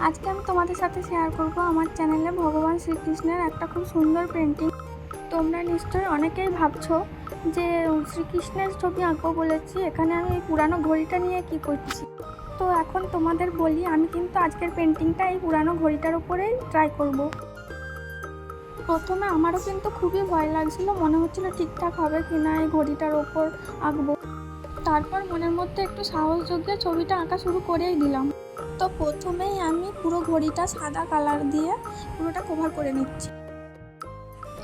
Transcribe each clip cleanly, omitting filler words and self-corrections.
আজকে আমি তোমাদের সাথে শেয়ার করব আমার চ্যানেলে ভগবান শ্রীকৃষ্ণের একটা খুব সুন্দর পেন্টিং। তোমরা নিশ্চয়ই অনেকেই ভাবছো যে শ্রীকৃষ্ণের ছবি আঁকবো বলেছি, এখানে আমি এই পুরানো ঘড়িটা নিয়ে কি করছি। তো এখন তোমাদের বলি, আমি কিন্তু আজকের পেন্টিংটা এই পুরানো ঘড়িটার উপরেই ট্রাই করব। প্রথমে আমারও কিন্তু খুবই ভয় লাগছিল, মনে হচ্ছিল ঠিকঠাক হবে কি না এই ঘড়িটার ওপর আঁকবো। তারপর মনের মধ্যে একটু সাহস জুগিয়ে ছবিটা আঁকা শুরু করেই দিলাম। তো প্রথমেই আমি পুরো ঘড়িটা সাদা কালার দিয়ে পুরোটা কভার করে নিচ্ছি।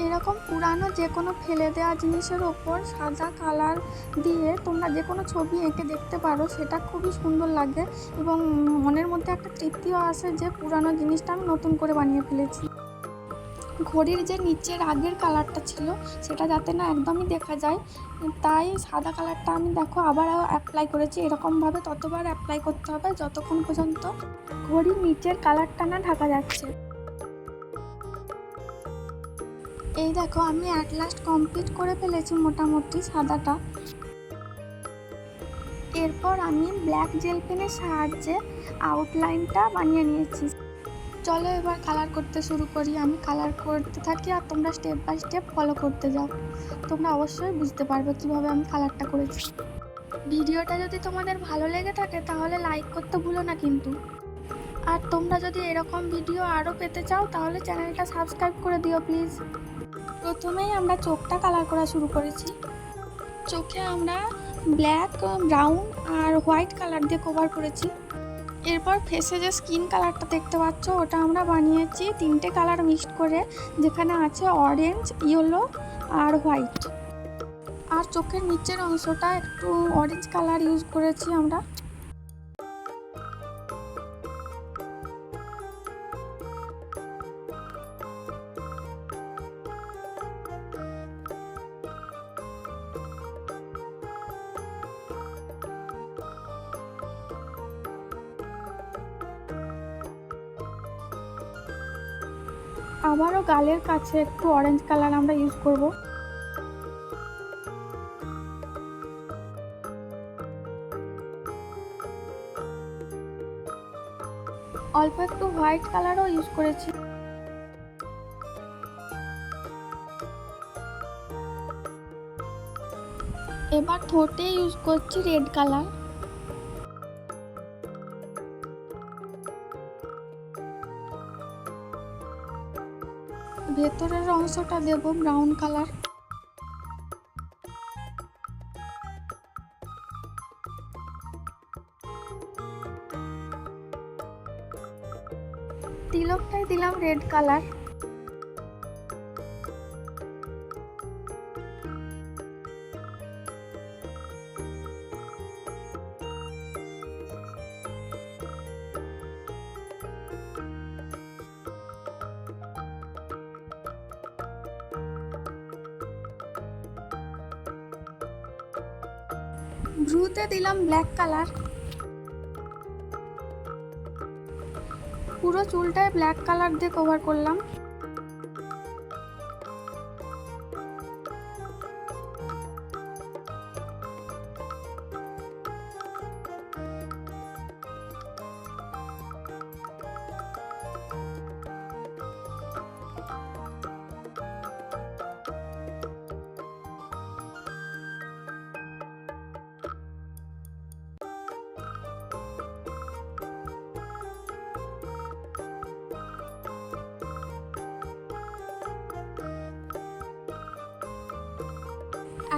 এরকম পুরানো যে কোনো ফেলে দেওয়া জিনিসের ওপর সাদা কালার দিয়ে তোমরা যে কোনো ছবি এঁকে দেখতে পারো, সেটা খুবই সুন্দর লাগে এবং মনের মধ্যে একটা তৃপ্তিও আসে যে পুরানো জিনিসটা আমি নতুন করে বানিয়ে ফেলেছি। ঘড়ির যে নিচের আগের কালারটা ছিল সেটা যাতে না একদমই দেখা যায়, তাই সাদা কালারটা আমি দেখো আবার অ্যাপ্লাই করেছি। এরকমভাবে ততবার অ্যাপ্লাই করতে হবে যতক্ষণ পর্যন্ত ঘড়ির নিচের কালারটা না ঢাকা যাচ্ছে। এই দেখো আমি অ্যাট লাস্ট কমপ্লিট করে ফেলেছি মোটামুটি সাদাটা। এরপর আমি ব্ল্যাক জেল পেনের সাহায্যে আউটলাইনটা বানিয়ে নিয়েছি। চলো এবার কালার করতে শুরু করি। আমি কালার করতে থাকি আর তোমরা স্টেপ বাই স্টেপ ফলো করতে যাও। তোমরা অবশ্যই বুঝতে পারবে কিভাবে আমি কালারটা করেছি। ভিডিওটা যদি তোমাদের ভালো লেগে থাকে তাহলে লাইক করতে ভুলো না কিন্তু। আর তোমরা যদি এরকম ভিডিও আরও পেতে চাও তাহলে চ্যানেলটা সাবস্ক্রাইব করে দিও প্লিজ। প্রথমেই আমরা চোখটা কালার করা শুরু করেছি। চোখে আমরা ব্ল্যাক, ব্রাউন আর হোয়াইট কালার দিয়ে কভার করেছি। এরপর ফেসে যে স্কিন কালারটা দেখতে পাচ্ছ ওটা আমরা বানিয়েছি তিনটে কালার মিক্সড করে, যেখানে আছে অরেঞ্জ, ইয়েলো আর হোয়াইট। আর চোখের নিচের অংশটা একটু অরেঞ্জ কালার ইউজ করেছি আমরা। আবারও গালের কাছে একটু অরেঞ্জ কালার আমরা ইউজ করব। অল্প একটু হোয়াইট কালারও ইউজ করেছি। এবার ঠোঁটে ইউজ করছি রেড কালার। ভেতরের অংশটা দেব ব্রাউন কালার। তিলকটাই দিলাম রেড কালার। ভ্রুতে দিলাম ব্ল্যাক কালার। পুরো চুলটায় ব্ল্যাক কালার দিয়ে কভার করলাম।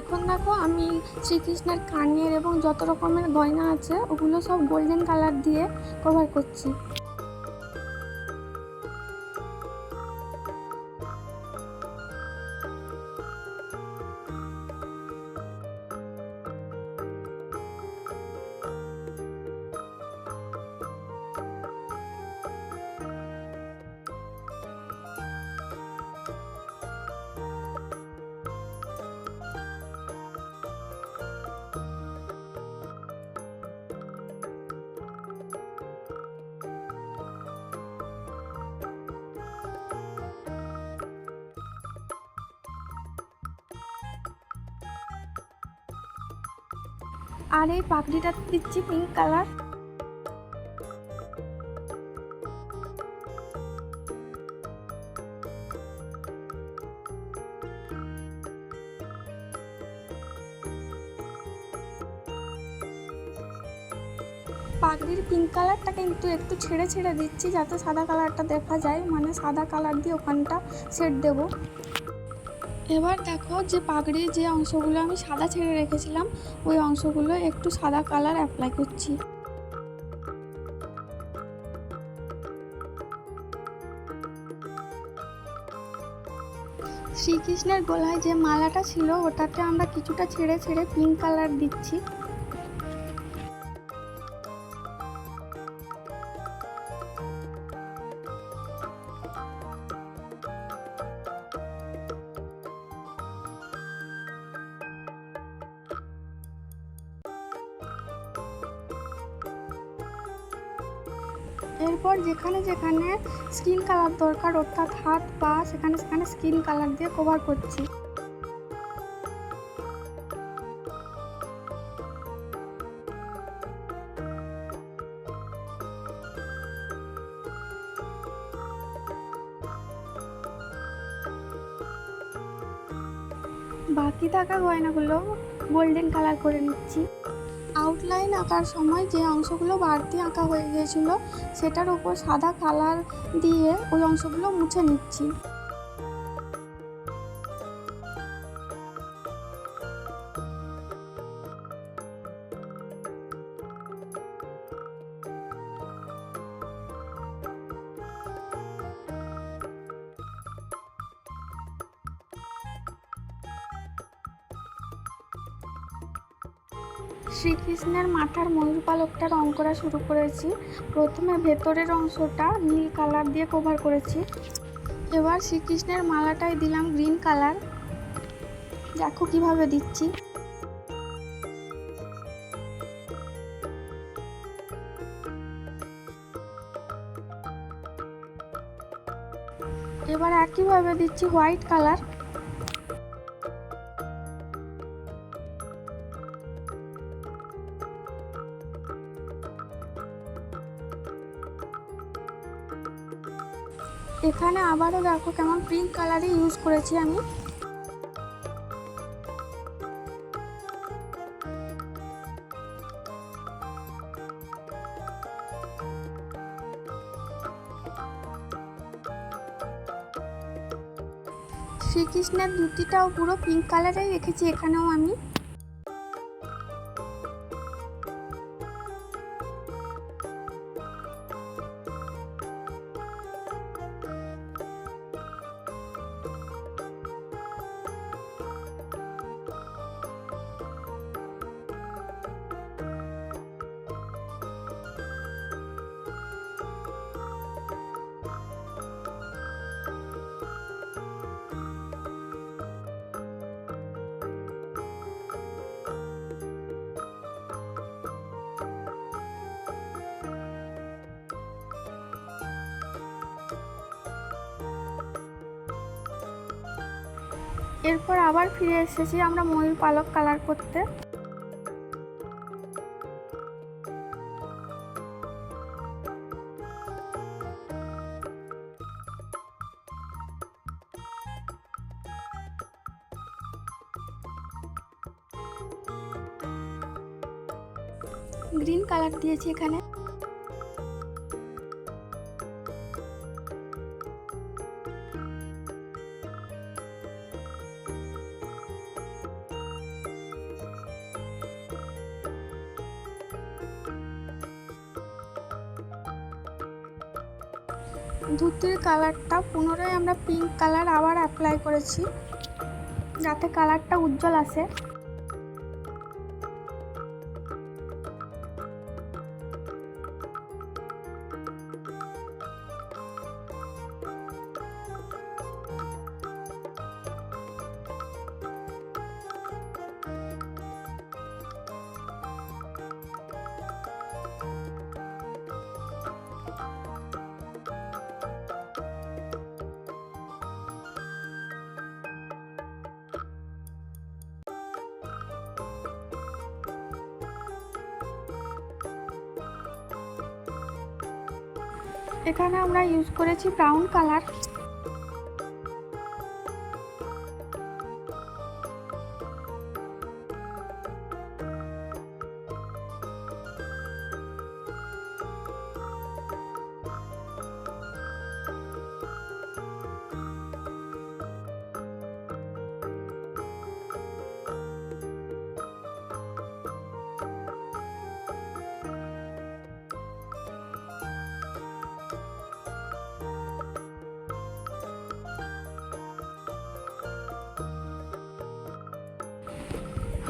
এখন দেখো আমি শ্রীকৃষ্ণের কানের এবং যত রকমের গয়না আছে ওগুলো সব গোল্ডেন কালার দিয়ে কভার করছি। আর এই পাগড়িটা দিচ্ছি পিঙ্ক কালার। পাগড়ির পিঙ্ক কালারটা কিন্তু একটু ছেড়ে ছেড়ে দিচ্ছি যাতে সাদা কালারটা দেখা যায়, মানে সাদা কালার দিয়ে ওখানটা সেট দেব। এবার দেখো যে পাগড়ির যে অংশগুলো আমি সাদা ছেড়ে রেখেছিলাম ওই অংশগুলো একটু সাদা কালার অ্যাপ্লাই করছি। শ্রীকৃষ্ণের গলায় যে মালাটা ছিল ওটাতে আমরা কিছুটা ছেড়ে ছেড়ে পিঙ্ক কালার দিচ্ছি। এরপর যেখানে যেখানে স্কিন কালার দরকার অর্থাৎ হাত পা সেখানে সেখানে স্কিন কালার দিয়ে কভার করছি। বাকি থাকা গয়নাগুলো গোল্ডেন কালার করে নিচ্ছি। আউটলাইন আঁকার সময় যে অংশগুলো বাড়তি আঁকা হয়ে গিয়েছিল সেটার উপর সাদা কালার দিয়ে ওই অংশগুলো মুছে নিচ্ছি। শ্রীকৃষ্ণের মাথার ময়ূর পালকটা রং করা শুরু করেছি। প্রথমে ভেতরের অংশটা নীল কালার দিয়ে কভার করেছি। এবার শ্রীকৃষ্ণের মালাটায় দিলাম গ্রিন কালার, দেখো কিভাবে দিচ্ছি। এবার একইভাবে দিচ্ছি হোয়াইট কালার। এখানে আবারও দেখো কেমন পিঙ্ক কালারই ইউজ করেছি আমি। শ্রীকৃষ্ণের ধুতিটাও পুরো পিঙ্ক কালারেই রেখেছি এখানেও আমি। এরপর আবার ফিরে এসেছি আমরা ময়ূর পালক কালার করতে। গ্রিন কালার দিয়েছি এখানে। ধুতির কালারটা পুনরায় আমরা পিঙ্ক কালার আবার অ্যাপ্লাই করেছি যাতে কালারটা উজ্জ্বল আসে। এখানে আমরা ইউজ করেছি ব্রাউন কালার।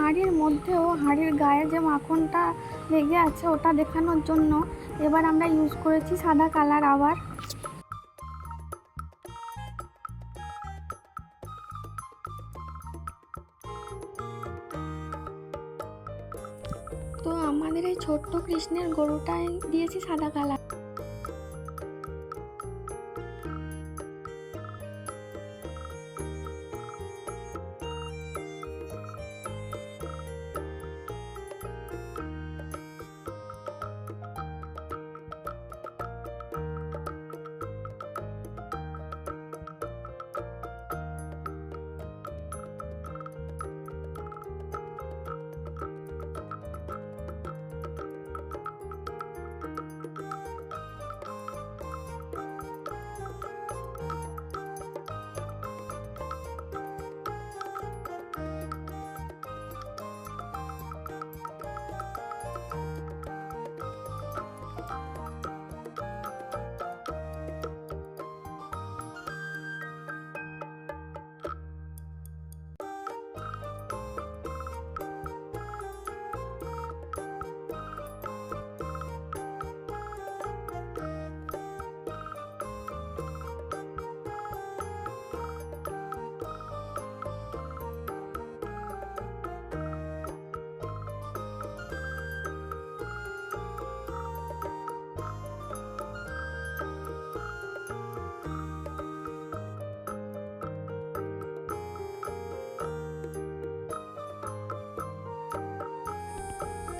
হাঁড়ির মধ্যেও হাঁড়ির গায়ে যে মাখনটা লেগে আছে ওটা দেখানোর জন্য এবার আমরা ইউজ করেছি সাদা কালার আবার। তো আমাদের এই ছোট্ট কৃষ্ণের গরুটায় দিয়েছি সাদা কালার।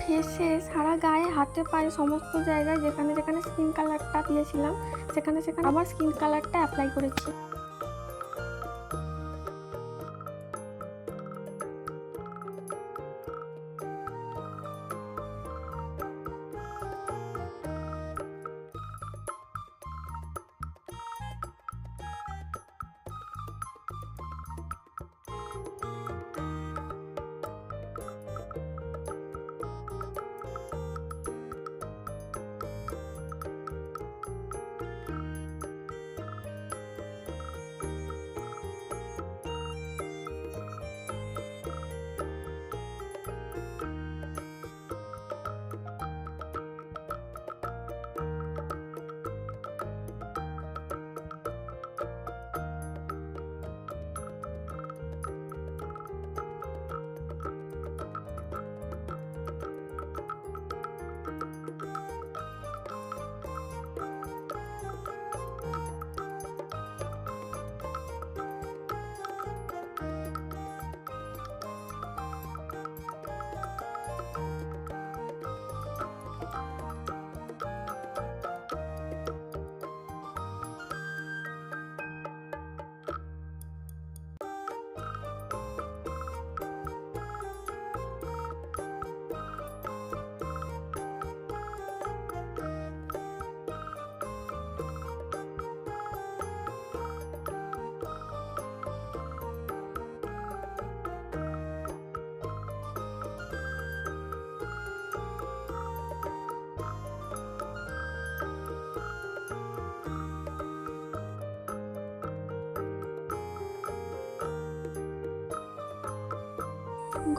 ফেসে, সারা গায়ে, হাতে পায়ে সমস্ত জায়গায় যেখানে যেখানে স্কিন কালারটা দিয়েছিলাম সেখানে সেখানে আবার স্কিন কালারটা অ্যাপ্লাই করেছি।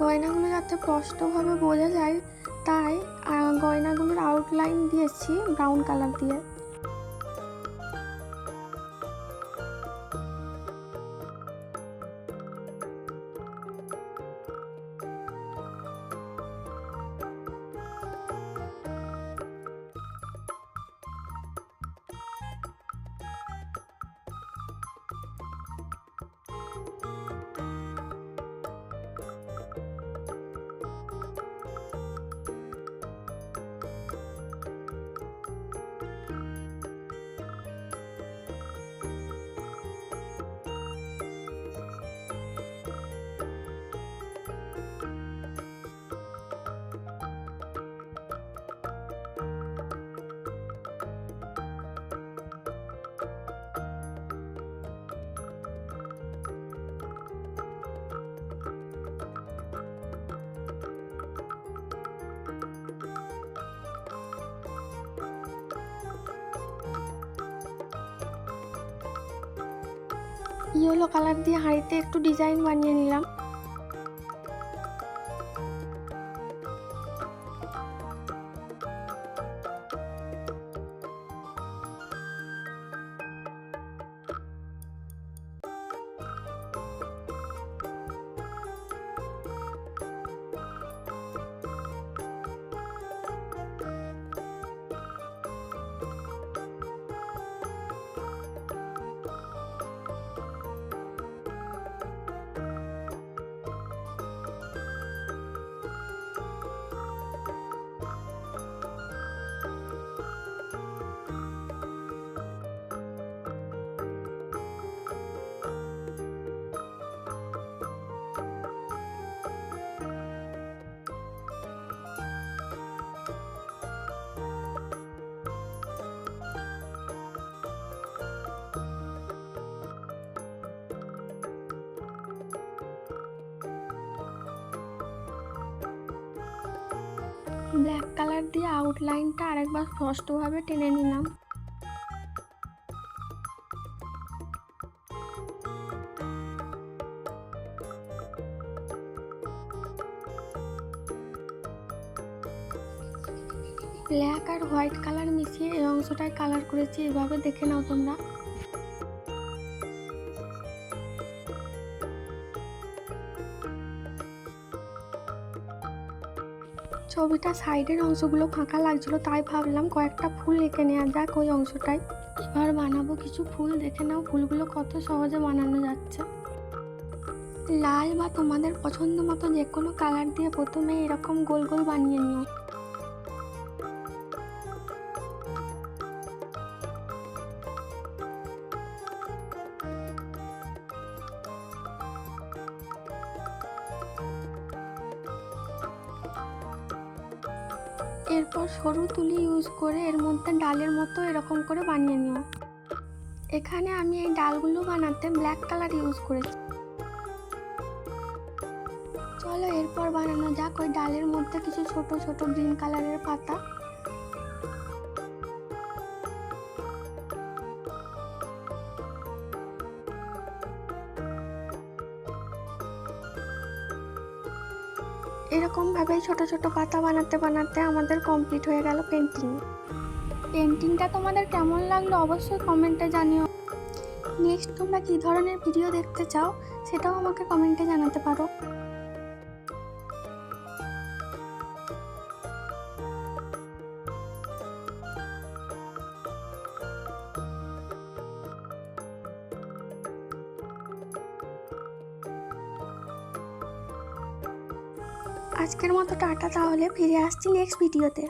গয়নাগুলো যাতে স্পষ্টভাবে বোঝা যায় তাই গয়নাগুলোর আউটলাইন দিয়েছি ব্রাউন কালার দিয়ে। ইয়েলো কালার দিয়ে হাঁড়িতে একটু ডিজাইন বানিয়ে নিলাম। ব্ল্যাক কালার দিয়ে আউটলাইনটা আরেকবার স্পষ্টভাবে টেনে নিলাম। ব্ল্যাক আর হোয়াইট কালার মিশিয়ে এই অংশটায় কালার করেছি, এভাবে দেখে নাও তোমরা। ছবিটা সাইডের অংশগুলো ফাঁকা লাগছিল, তাই ভাবলাম কয়েকটা ফুল এঁকে নেওয়া যাক ওই অংশটায়। এবার বানাবো কিছু ফুল, দেখে নাও ফুলগুলো কত সহজে বানানো যাচ্ছে। লাল বা তোমাদের পছন্দ মতো যে কোনো কালার দিয়ে প্রথমে এরকম গোল গোল বানিয়ে নিও। এরপর সরু তুলি ইউজ করে এর মধ্যে ডালের মতো এরকম করে বানিয়ে নিও। এখানে আমি এই ডালগুলো বানাতে ব্ল্যাক কালার ইউজ করেছি। চলো এরপর বানানো যাক ওই ডালের মধ্যে কিছু ছোট ছোট গ্রিন কালারের পাতা। এরকম ভাবে ছোট ছোট পাতা বানাতে বানাতে আমাদের কমপ্লিট হয়ে গেল পেন্টিংটা তোমাদের কেমন লাগলো অবশ্যই কমেন্টে জানিও। নেক্সট তোমরা কী ধরনের ভিডিও দেখতে চাও সেটাও আমাকে কমেন্টে জানাতে পারো। আজকের মতো টাটা, তাহলে ফিরে আসছি নেক্সট ভিডিওতে।